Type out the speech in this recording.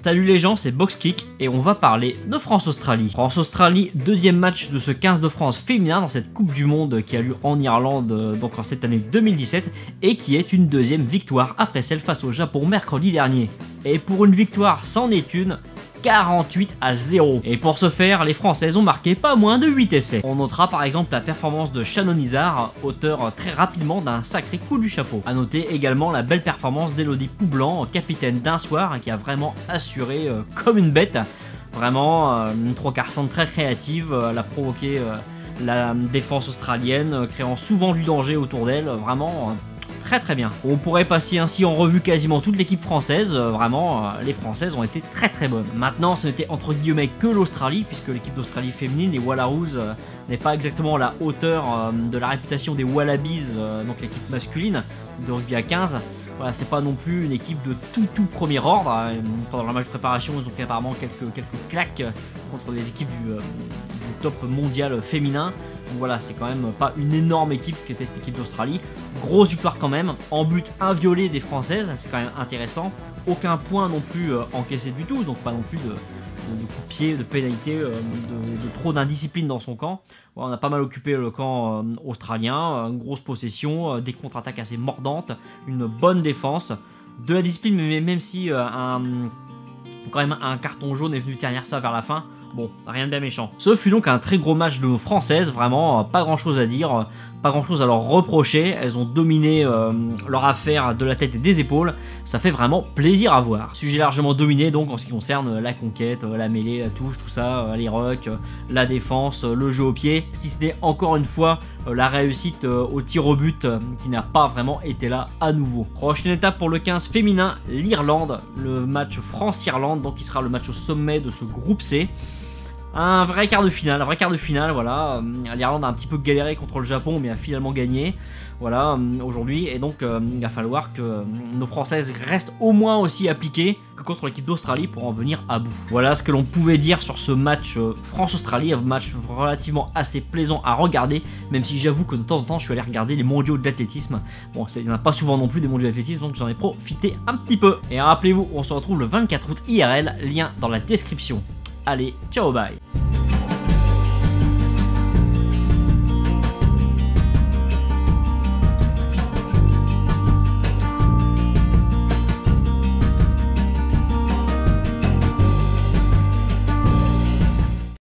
Salut les gens, c'est Boxkick et on va parler de France-Australie. France-Australie, deuxième match de ce 15 de France féminin dans cette Coupe du Monde qui a lieu en Irlande donc en cette année 2017 et qui est une deuxième victoire après celle face au Japon mercredi dernier. Et pour une victoire, c'en est une 48-0. Et pour ce faire, les Françaises ont marqué pas moins de 8 essais. On notera par exemple la performance de Shannon Izard, auteur très rapidement d'un sacré coup du chapeau. A noter également la belle performance d'Elodie Poublan, capitaine d'un soir, qui a vraiment assuré comme une bête. Vraiment, une trois quarts centre très créative, elle a provoqué la défense australienne, créant souvent du danger autour d'elle, vraiment... très bien. On pourrait passer ainsi en revue quasiment toute l'équipe française, vraiment les Françaises ont été très bonnes. Maintenant ce n'était entre guillemets que l'Australie, puisque l'équipe d'Australie féminine, les Wallaroos, n'est pas exactement à la hauteur de la réputation des Wallabies, donc l'équipe masculine de rugby à 15. Voilà, c'est pas non plus une équipe de tout premier ordre. Pendant le match de préparation, ils ont pris apparemment quelques claques contre les équipes du top mondial féminin. Donc voilà, c'est quand même pas une énorme équipe qui était cette équipe d'Australie. Grosse victoire quand même, en but inviolé des Françaises, c'est quand même intéressant. Aucun point non plus encaissé du tout, donc pas non plus de coup de pied, de pénalité, de trop d'indiscipline dans son camp. Voilà, on a pas mal occupé le camp australien, grosse possession, des contre-attaques assez mordantes, une bonne défense, de la discipline, mais même si quand même un carton jaune est venu ternir ça vers la fin. Bon, rien de bien méchant. Ce fut donc un très gros match de nos Françaises, vraiment pas grand chose à dire, pas grand chose à leur reprocher, elles ont dominé leur affaire de la tête et des épaules, ça fait vraiment plaisir à voir. Sujet largement dominé donc en ce qui concerne la conquête, la mêlée, la touche, tout ça, les rucks, la défense, le jeu au pied, si ce n'est encore une fois la réussite au tir au but qui n'a pas vraiment été là à nouveau. Prochaine étape pour le 15 féminin, l'Irlande, le match France-Irlande, donc qui sera le match au sommet de ce groupe C. Un vrai quart de finale, voilà. L'Irlande a un petit peu galéré contre le Japon, mais a finalement gagné, voilà, aujourd'hui. Et donc, il va falloir que nos Françaises restent au moins aussi appliquées que contre l'équipe d'Australie pour en venir à bout. Voilà ce que l'on pouvait dire sur ce match France-Australie, un match relativement assez plaisant à regarder, même si j'avoue que de temps en temps, je suis allé regarder les mondiaux d'athlétisme. Bon, il n'y en a pas souvent non plus des mondiaux d'athlétisme, donc j'en ai profité un petit peu. Et rappelez-vous, on se retrouve le 24 août IRL, lien dans la description. Allez, ciao, bye.